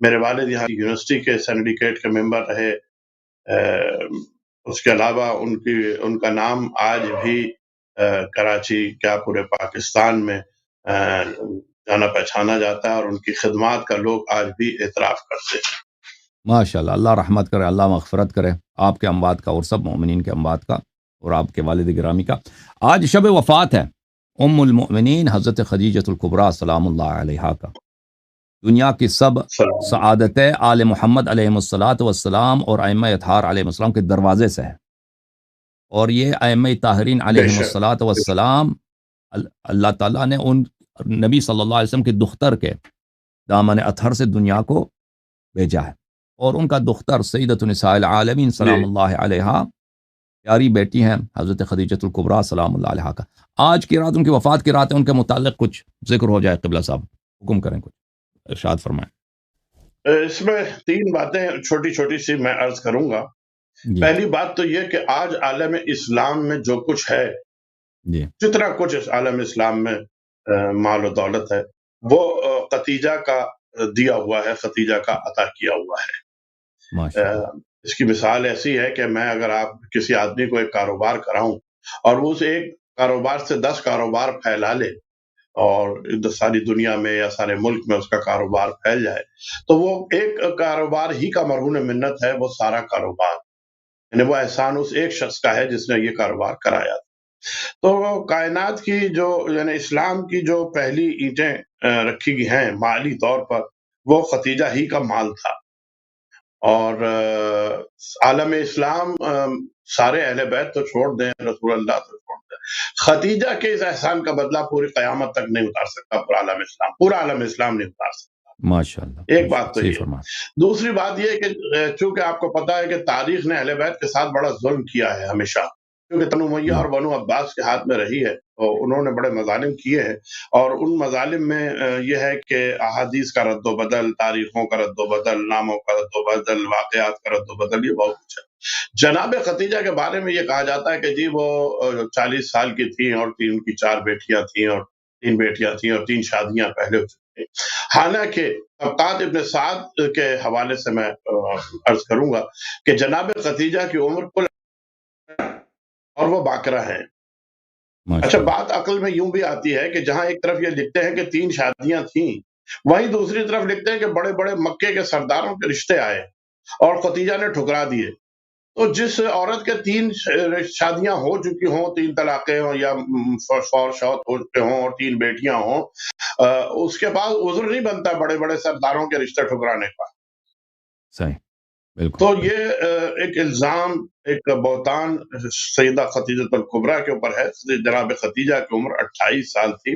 میرے والد یہاں یونیورسٹی کے سینڈیکیٹ کے ممبر رہے. اس کے علاوہ ان کا نام آج بھی کراچی کیا پورے پاکستان میں جانا پہچانا جاتا ہے، اور ان کی خدمات کا لوگ آج بھی اعتراف کرتے ہیں. ماشاء اللہ، اللہ رحمت کرے، اللہ مغفرت کرے آپ کے اموات کا اور سب مومنین کے اموات کا اور آپ کے والد گرامی کا. آج شب وفات ہے ام المؤمنین حضرت خدیجۃ الکبریٰ سلام اللہ علیہا کا. دنیا کی سب سلام. سعادتیں آل محمد علیہ الصلاۃ والسلام اور ائمہ اطہار علیہ السلام کے دروازے سے ہے، اور یہ ائمہ طاہرین بے علیہ شک. الصلاۃ والسلام اللہ تعالیٰ نے ان نبی صلی اللہ علیہ وسلم کے دختر کے دامن اطہر سے دنیا کو بھیجا ہے، اور ان کا دختر سیدۃ نساء العالمین جی. سلام اللہ علیہا پیاری بیٹی ہیں حضرت خدیجۃ الکبریٰ سلام اللہ علیہا کا. آج کی رات ان کی وفات کی رات ہے، ان کے متعلق کچھ ذکر ہو جائے. قبلہ صاحب حکم کریں، کچھ ارشاد فرمائیں. اس میں 3 باتیں چھوٹی چھوٹی سی میں عرض کروں گا. جی پہلی بات تو یہ کہ آج عالم اسلام میں جو کچھ ہے، جی جتنا کچھ اس عالم اسلام میں مال و دولت ہے، وہ خدیجہ کا دیا ہوا ہے، خدیجہ کا عطا کیا ہوا ہے. ماشاء اللہ. اس کی مثال ایسی ہے کہ میں اگر آپ کسی آدمی کو ایک کاروبار کراؤں اور وہ اس ایک کاروبار سے 10 کاروبار پھیلا لے، اور ساری دنیا میں یا سارے ملک میں اس کا کاروبار پھیل جائے، تو وہ ایک کاروبار ہی کا مرہون منت ہے، وہ سارا کاروبار، یعنی وہ احسان اس ایک شخص کا ہے جس نے یہ کاروبار کرایا. تو کائنات کی جو یعنی اسلام کی جو پہلی اینٹیں رکھی گئی ہیں مالی طور پر، وہ خدیجہ ہی کا مال تھا. اور عالم اسلام سارے اہل بیت تو چھوڑ دیں، رسول اللہ تو چھوڑ دیں، خدیجہ کے اس احسان کا بدلہ پوری قیامت تک نہیں اتار سکتا پورا عالم اسلام نہیں اتار سکتا. ماشاء اللہ، ایک ماشاء بات اللہ، تو صحیح یہ. فرما. دوسری بات یہ کہ چونکہ آپ کو پتا ہے کہ تاریخ نے اہل بیت کے ساتھ بڑا ظلم کیا ہے ہمیشہ، کیونکہ بنو امیہ اور بنو عباس کے ہاتھ میں رہی ہے، اور انہوں نے بڑے مظالم کیے ہیں، اور ان مظالم میں یہ ہے کہ احادیث کا رد و بدل، تاریخوں کا رد و بدل، ناموں کا رد و بدل، واقعات کا رد و بدل، یہ بہت کچھ ہے. جناب خدیجہ کے بارے میں یہ کہا جاتا ہے کہ جی وہ 40 سال کی تھیں، اور ان کی 4 بیٹیاں تھیں، اور 3 بیٹیاں تھیں، اور 3 شادیاں پہلے ہو چکی تھیں. حالانکہ طبقات ابن سعد کے حوالے سے میں عرض کروں گا کہ جناب خدیجہ کی عمر کل اور وہ باکرہ ہیں. اچھا، بات عقل میں یوں بھی آتی ہے کہ جہاں ایک طرف یہ لکھتے ہیں کہ 3 شادیاں تھیں، وہیں دوسری طرف لکھتے ہیں کہ بڑے بڑے مکے کے سرداروں کے رشتے آئے اور خدیجہ نے ٹھکرا دیے. تو جس عورت کے 3 شادیاں ہو چکی ہوں، 3 طلاقیں ہوں، یا فور شوت ہو چکے ہوں، اور 3 بیٹیاں ہوں، اس کے بعد عذر نہیں بنتا بڑے بڑے سرداروں کے رشتے ٹھکرانے کا. صحیح، بالکل. تو یہ ایک الزام، ایک بہتان سیدہ خدیجہ الکبریٰ کے اوپر ہے. جناب خدیجہ کی عمر 28 سال تھی.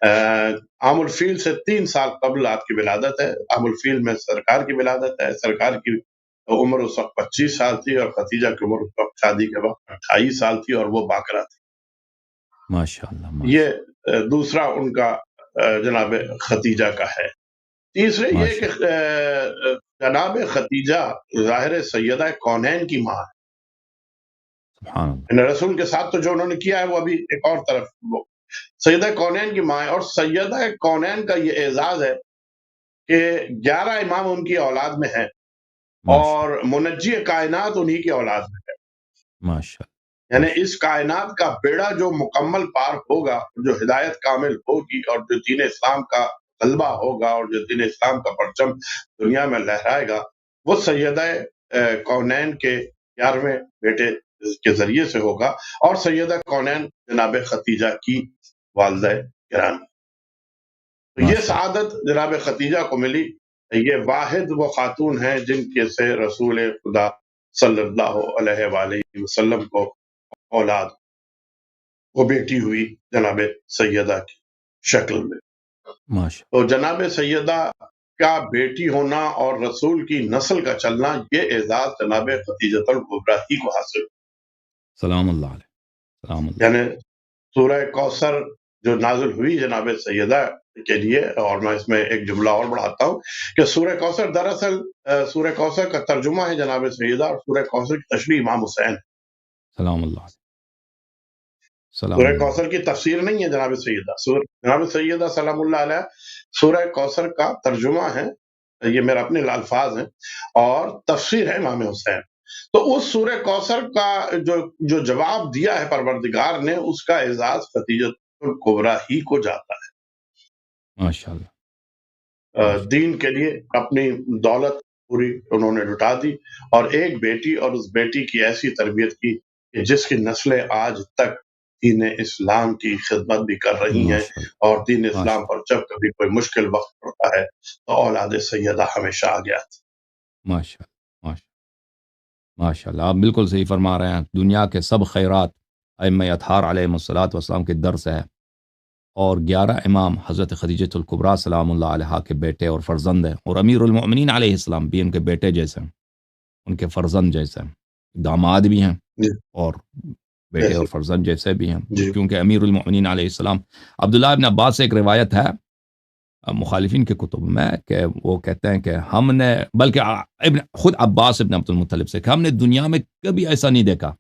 عام الفیل سے 3 سال قبل آپ کی ولادت ہے. عام الفیل میں سرکار کی ولادت ہے. سرکار کی عمر اس وقت 25 سال تھی، اور خدیجہ کی عمر اس وقت شادی کے وقت 28 سال تھی، اور وہ باکرہ تھی. ماشاء اللہ. یہ دوسرا ان کا جناب خدیجہ کا ہے. تیسرے یہ کہ جناب خدیجہ ظاہر سیدہ کونین کی ماں ہے. سبحان اللہ. رسول کے ساتھ تو جو انہوں نے کیا ہے وہ ابھی ایک اور طرف، وہ سیدہ کونین کی ماں ہے. اور سیدہ کونین کا یہ اعزاز ہے کہ 11 امام ان کی اولاد میں ہیں، اور منجی کائنات انہی کی اولاد میں ہے. ماشاء اللہ. یعنی اس کائنات کا بیڑا جو مکمل پار ہوگا، جو ہدایت کامل ہوگی، اور جو دین اسلام کا غلبہ ہوگا، اور جو دین اسلام کا پرچم دنیا میں لہرائے گا، وہ سیدہ کونین کے 11ویں بیٹے کے ذریعے سے ہوگا. اور سیدہ کونین جناب خدیجہ کی والدہ گرامی. تو یہ سعادت جناب خدیجہ کو ملی. یہ واحد وہ خاتون ہیں جن کے سے رسول خدا صلی اللہ علیہ وآلہ وسلم کو اولاد، وہ بیٹی ہوئی جناب سیدہ کی شکل میں. تو جناب سیدہ کا بیٹی ہونا اور رسول کی نسل کا چلنا، یہ اعزاز جناب خدیجہ الکبریٰ ہی کو حاصل. سلام اللہ علیہ. سلام اللہ. یعنی سورہ کوثر جو نازل ہوئی جناب سیدہ کے لیے، اور میں اس میں ایک جملہ اور بڑھاتا ہوں کہ سورہ کوثر دراصل سورہ کوثر کا ترجمہ ہے جناب سیدہ، اور سورہ کوثر کی تشریح امام حسین. سلام اللہ. سورہ کوثر کی تفسیر نہیں ہے جناب سیدہ. جناب سیدہ سلام اللہ علیہ سورہ کوثر کا ترجمہ ہے یہ میرا اپنے الفاظ ہیں اور تفسیر ہے امام حسین. تو اس سورہ کوثر کا جو جواب دیا ہے پروردگار نے، اس کا اعزاز خدیجۃ الکبریٰ ہی کو جاتا ہے. ماشاءاللہ. دین کے لیے اپنی دولت پوری انہوں نے لٹا دی، اور ایک بیٹی، اور اس بیٹی کی ایسی تربیت کی کہ جس کی نسلیں آج تک دین اسلام کی خدمت بھی کر رہی ہیں، ماشاءاللہ. اور دین اسلام ماشاءاللہ. پر جب کبھی کوئی مشکل وقت پڑتا ہے تو اولاد سیدہ ہمیشہ آگے آتی. ماشاءاللہ. ماشاءاللہ. آپ بالکل صحیح فرما رہے ہیں. دنیا کے سب خیرات ائمہ اطہار علیہ الصلوۃ والسلام کے در سے ہے، اور 11 امام حضرت خدیجۃ الکبریٰ سلام اللہ علیہا کے بیٹے اور فرزند ہیں، اور امیر المؤمنین علیہ السلام بھی ان کے بیٹے جیسے ہیں، ان کے فرزند جیسے ہیں، داماد بھی ہیں جی اور بیٹے اور جیسے فرزند جیسے بھی ہیں. جی کیونکہ امیر المؤمنین علیہ السلام، عبداللہ ابن عباس سے ایک روایت ہے مخالفین کے کتب میں کہ وہ کہتے ہیں کہ ہم نے، بلکہ خود عباس ابن عبد المطلب سے، کہ ہم نے دنیا میں کبھی ایسا نہیں دیکھا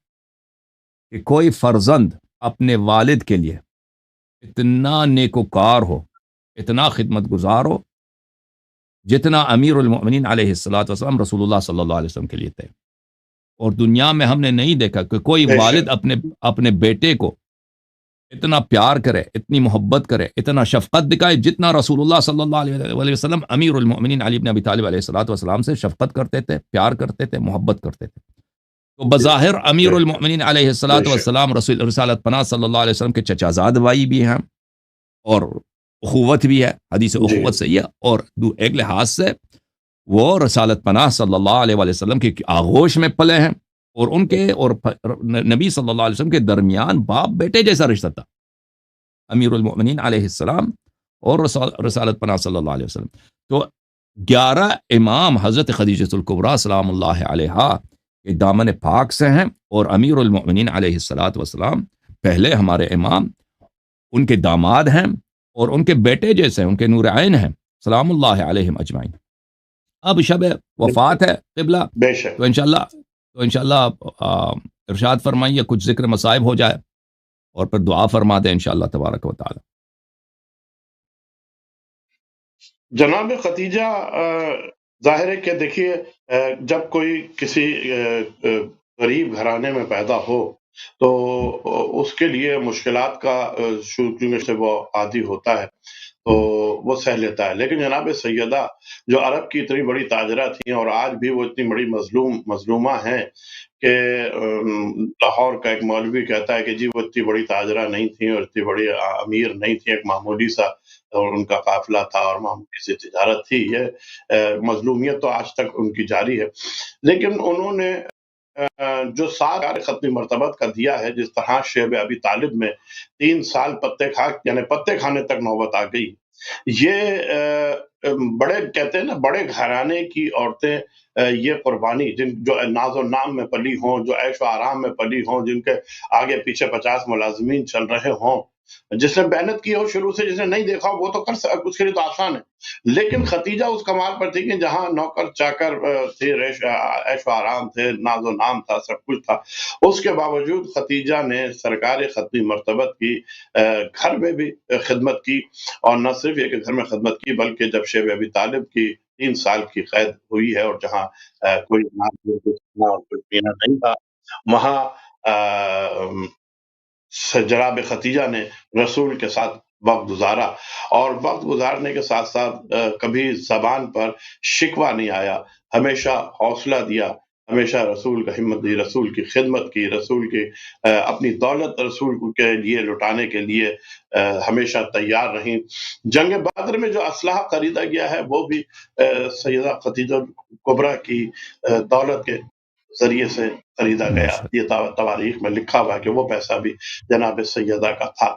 کہ کوئی فرزند اپنے والد کے لیے اتنا نیکوکار ہو، اتنا خدمت گزار ہو، جتنا امیر المؤمنین علیہ الصلوۃ والسلام رسول اللہ صلی اللہ علیہ وسلم کے لیے تھے. اور دنیا میں ہم نے نہیں دیکھا کہ کوئی بے والد شک اپنے بیٹے کو اتنا پیار کرے، اتنی محبت کرے، اتنا شفقت دکھائے، جتنا رسول اللہ صلی اللہ علیہ وسلم امیر المؤمنین علی بن ابی طالب علیہ الصلوۃ والسلام سے شفقت کرتے تھے، پیار کرتے تھے، محبت کرتے تھے. تو بظاہر امیر بے شک المؤمنین علیہ بے الصلوۃ شک والسلام رسالت پناہ صلی اللہ علیہ وسلم کے چچا زاد بھائی بھی ہیں، اور اخوت بھی ہے، حدیث جی اخوت صحیح ہے. اور ایک لحاظ سے وہ رسالت پناہ صلی اللہ علیہ وسلم کی آغوش میں پلے ہیں، اور ان کے اور نبی صلی اللہ علیہ وسلم کے درمیان باپ بیٹے جیسا رشتہ تھا امیر المؤمنین علیہ السلام اور رسالت پناہ صلی اللہ علیہ وسلم. تو 11 امام حضرت خدیجۃ الکبریٰ سلام اللہ علیہا کے دامن پاک سے ہیں، اور امیر المؤمنین علیہ الصلوۃ والسلام پہلے ہمارے امام، ان کے داماد ہیں، اور ان کے بیٹے جیسے ہیں، ان کے نور عین ہیں سلام اللہ علیہم اجمعین. اب شب وفات ہے قبلہ، بے شک. تو انشاءاللہ ارشاد فرمائیے، کچھ ذکر مصائب ہو جائے اور پھر دعا فرما دیں انشاءاللہ تبارک و تعالی. جناب ختیجہ، ظاہر ہے کہ دیکھیے، جب کوئی کسی غریب گھرانے میں پیدا ہو تو اس کے لیے مشکلات کا شروع سے وہ عادی ہوتا ہے تو وہ سہ لیتا ہے. لیکن جناب سیدہ جو عرب کی اتنی بڑی تاجرہ تھیں، اور آج بھی وہ اتنی بڑی مظلومہ ہیں کہ لاہور کا ایک مولوی کہتا ہے کہ جی وہ اتنی بڑی تاجرہ نہیں تھیں اور اتنی بڑی امیر نہیں تھیں، ایک معمولی سا اور ان کا قافلہ تھا اور معمولی سی تجارت تھی. یہ مظلومیت تو آج تک ان کی جاری ہے. لیکن انہوں نے جو ساتھ ختمی مرتبت کا دیا ہے، جس طرح شیب ابی طالب میں 3 سال پتے کھانے تک نوبت آ گئی. یہ بڑے کہتے ہیں نا، بڑے گھرانے کی عورتیں یہ قربانی، جو ناز و نام میں پلی ہوں، جو عیش و آرام میں پلی ہوں، جن کے آگے پیچھے 50 ملازمین چل رہے ہوں، جس نے محنت کی ہو شروع سے، جس نے نہیں دیکھا ہو وہ تو اس کے لیے تو آسان ہے. لیکن ختیجہ اس کمال پر تھی کہ جہاں نوکر چاکر تھے، عیش و آرام تھے، ناز و نام تھا، سب کچھ تھا، اس کے باوجود ختیجہ نے سرکار ختمی مرتبت کی گھر میں بھی خدمت کی. اور نہ صرف یہ کہ گھر میں خدمت کی، بلکہ جب شیب ابی طالب کی 3 سال کی قید ہوئی ہے، اور جہاں کوئی کوئی پینا نہیں تھا، وہاں جناب ختیجہ نے رسول کے ساتھ وقت گزارا. اور وقت گزارنے کے ساتھ ساتھ کبھی زبان پر شکوہ نہیں آیا، ہمیشہ حوصلہ دیا، ہمیشہ رسول کا ہمت دی، رسول کی خدمت کی، رسول کی اپنی دولت رسول کے لیے لٹانے کے لیے ہمیشہ تیار رہیں. جنگ بدر میں جو اسلحہ خریدا گیا ہے وہ بھی سیدہ خدیجہ کبریٰ کی دولت کے ذریعے سے خریدا گیا. ماشاء یہ تواریخ میں لکھا ہوا ہے کہ وہ پیسہ بھی جناب سیدہ کا تھا.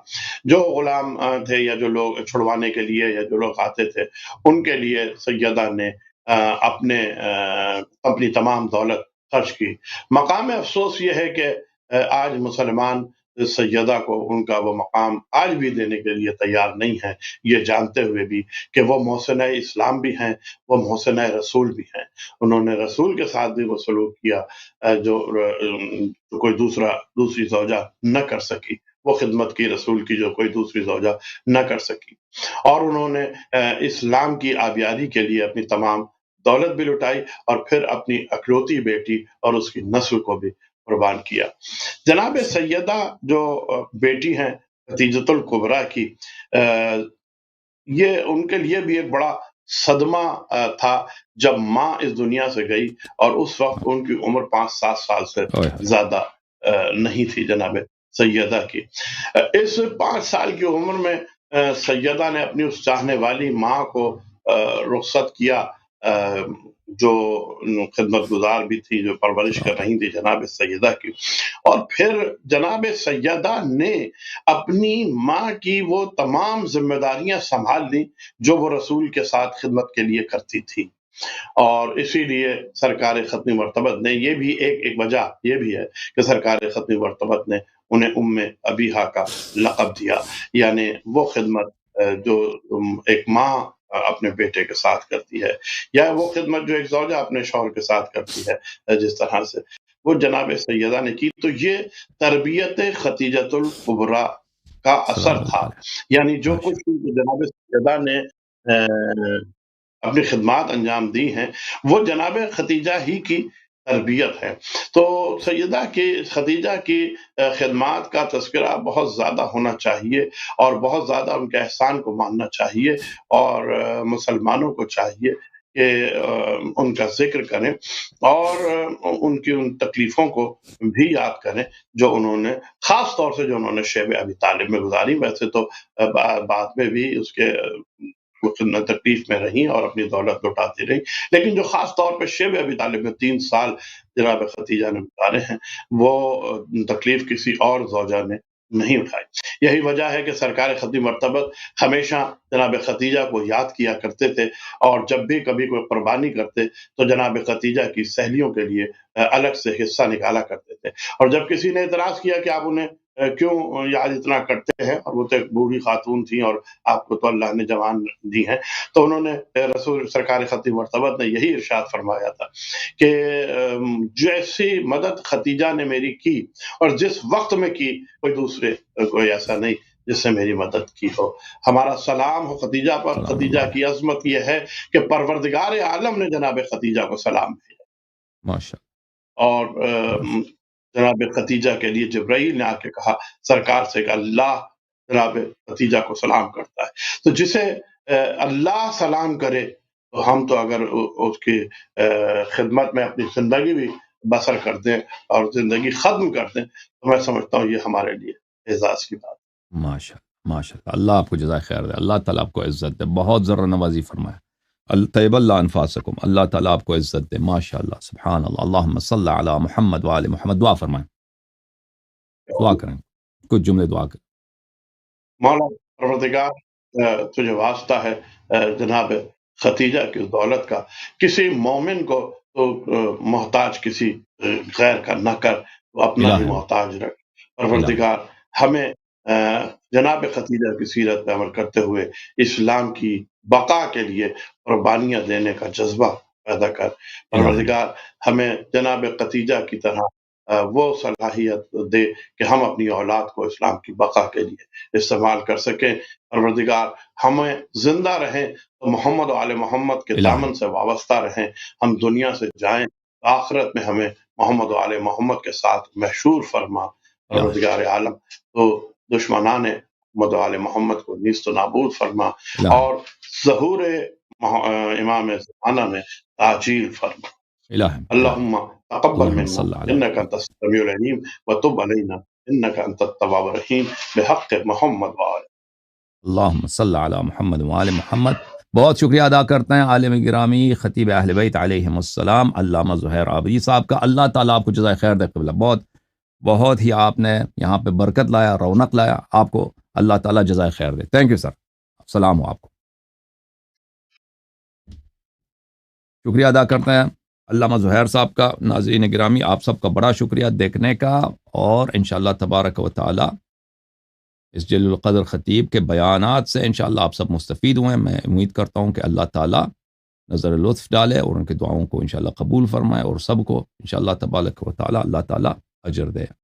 جو غلام تھے، یا جو لوگ چھڑوانے کے لیے، یا جو لوگ آتے تھے، ان کے لیے سیدہ نے اپنی تمام دولت خرچ کی. مقام افسوس یہ ہے کہ آج مسلمان سیدہ کو ان کا وہ مقام آج بھی دینے کے لیے تیار نہیں ہے، یہ جانتے ہوئے بھی کہ وہ محسنہ اسلام بھی ہیں، وہ محسنہ رسول بھی ہیں. انہوں نے رسول کے ساتھ بھی وہ سلوک کیا جو کوئی دوسری زوجہ نہ کر سکی، وہ خدمت کی رسول کی جو کوئی دوسری زوجہ نہ کر سکی. اور انہوں نے اسلام کی آبیاری کے لیے اپنی تمام دولت بھی لٹائی اور پھر اپنی اکلوتی بیٹی اور اس کی نسل کو بھی قربان کیا۔ جناب سیدہ جو بیٹی ہیں خدیجۃ الکبریٰ کی، یہ ان کے لیے بھی ایک بڑا صدمہ تھا جب ماں اس دنیا سے گئی، اور اس وقت ان کی عمر 5-7 سال سے زیادہ نہیں تھی جناب سیدہ کی۔ اس 5 سال کی عمر میں سیدہ نے اپنی اس چاہنے والی ماں کو رخصت کیا، جو خدمت گزار بھی تھی، جو پرورش کر رہی تھی جناب سیدہ کی، اور پھر جناب سیدہ نے اپنی ماں کی وہ تمام ذمہ داریاں سنبھال لی جو وہ رسول کے ساتھ خدمت کے لیے کرتی تھی، اور اسی لیے سرکار ختمی مرتبت نے، یہ بھی ایک وجہ یہ بھی ہے کہ سرکار ختمی مرتبت نے انہیں ام ابیہا کا لقب دیا، یعنی وہ خدمت جو ایک ماں اپنے بیٹے کے ساتھ کرتی ہے، یا وہ خدمت جو ایک زوجہ اپنے شوہر کے ساتھ کرتی ہے، جس طرح سے وہ جناب سیدہ نے کی، تو یہ تربیت خدیجۃ الکبریٰ کا اثر تھا۔ یعنی جو کچھ جناب سیدہ نے اپنی خدمات انجام دی ہیں، وہ جناب خدیجہ ہی کی تربیت ہے۔ تو خدیجہ کی خدمات کا تذکرہ بہت زیادہ ہونا چاہیے، اور بہت زیادہ ان کے احسان کو ماننا چاہیے، اور مسلمانوں کو چاہیے کہ ان کا ذکر کریں، اور ان کی ان تکلیفوں کو بھی یاد کریں جو انہوں نے، خاص طور سے جو انہوں نے شیب ابی طالب میں گزاری۔ ویسے تو بعد میں بھی اس کے تکلیف میں رہی اور اپنی دولت لوٹاتی رہی، لیکن جو خاص طور پہ شیب ابی طالب میں 3 سال جناب خدیجہ نے گزارے ہیں، وہ تکلیف کسی اور زوجہ نے نہیں اٹھائی۔ یہی وجہ ہے کہ سرکار ختمی مرتبت ہمیشہ جناب خدیجہ کو یاد کیا کرتے تھے، اور جب بھی کبھی کوئی قربانی کرتے تو جناب خدیجہ کی سہیلیوں کے لیے الگ سے حصہ نکالا کرتے تھے، اور جب کسی نے اعتراض کیا کہ آپ انہیں کیوں یاد اتنا کرتے ہیں، اور وہ تو ایک بوڑھی خاتون تھیں اور آپ کو تو اللہ نے جوان دی ہیں، تو انہوں نے رسول سرکار ختمی مرتبت نے یہی ارشاد فرمایا تھا کہ جیسی مدد خدیجہ نے میری کی اور جس وقت میں کی، کوئی ایسا نہیں جس سے میری مدد کی ہو۔ ہمارا سلام ہو خدیجہ پر۔ خدیجہ کی عظمت یہ ہے کہ پروردگار عالم نے جناب خدیجہ کو سلام بھیجا، ماشاءاللہ، اور جناب خدیجہ کے لیے جبرائیل نے آ کے کہا سرکار سے کہ اللہ جناب خدیجہ کو سلام کرتا ہے۔ تو جسے اللہ سلام کرے، تو ہم تو اگر اس کی خدمت میں اپنی زندگی بھی بسر کر دیں اور زندگی ختم کر دیں، تو میں سمجھتا ہوں یہ ہمارے لیے اعزاز کی بات۔ ماشاءاللہ، ماشاءاللہ، اللہ آپ کو جزائے خیر دے، اللہ تعالیٰ آپ کو عزت دے، بہت ذرا نوازی فرمائے، طیب اللہ انفاسکم، اللہ تعالیٰ آپ کو عزت دے، ماشاءاللہ، سبحان اللہ، اللہم صلی علی محمد وآل محمد۔ دعا فرمائیں، دعا کریں، کچھ جملے دعا کریں۔ مولا پروردگار، تجھے واسطہ ہے جناب خدیجہ کی دولت کا، کسی مومن کو تو محتاج کسی غیر کا نہ کر، تو اپنا ہی محتاج رکھ۔ پروردگار، ہمیں جناب خدیجہ کی سیرت پہ عمل کرتے ہوئے اسلام کی بقا کے لیے قربانیاں دینے کا جذبہ پیدا کر۔ پروردگار، ہمیں جناب خدیجہ کی طرح وہ صلاحیت دے کہ ہم اپنی اولاد کو اسلام کی بقا کے لیے استعمال کر سکیں۔ پروردگار، ہمیں زندہ رہیں تو محمد و آل محمد کے دامن سے وابستہ رہیں، ہم دنیا سے جائیں آخرت میں ہمیں محمد و آل محمد کے ساتھ محشور فرما۔ پروردگار عالم، تو دشمنان محمد و آل محمد کو نیست و نابود فرما، اور ظہور امام زمانہ میں تعجیل فرما۔ اللہم تقبل منا انک انت السمیع العلیم وتب علینا انک انت التواب الرحیم بحق محمد وآل۔ اللہم صلی علی محمد وآل محمد۔ بہت شکریہ ادا کرتے ہیں عالم گرامی خطیب اہل بیت علیہم السلام علامہ زہیر عابدی صاحب کا، اللہ تعالیٰ آپ کو جزائے خیر دے قبلہ۔ بہت ہی آپ نے یہاں پہ برکت لایا، رونق لایا، آپ کو اللہ تعالیٰ جزائے خیر دے۔ تھینک یو سر، السلام ہو آپ کو۔ شکریہ ادا کرتے ہیں علامہ زہیر صاحب کا۔ ناظرین گرامی، آپ سب کا بڑا شکریہ دیکھنے کا، اور انشاءاللہ تبارک و تعالی اس جلیل القدر خطیب کے بیانات سے انشاءاللہ آپ سب مستفید ہوئے۔ میں امید کرتا ہوں کہ اللہ تعالی نظر لطف ڈالے اور ان کے دعاؤں کو انشاءاللہ قبول فرمائے، اور سب کو انشاءاللہ تبارک و تعالی اللہ تعالی اجر دے۔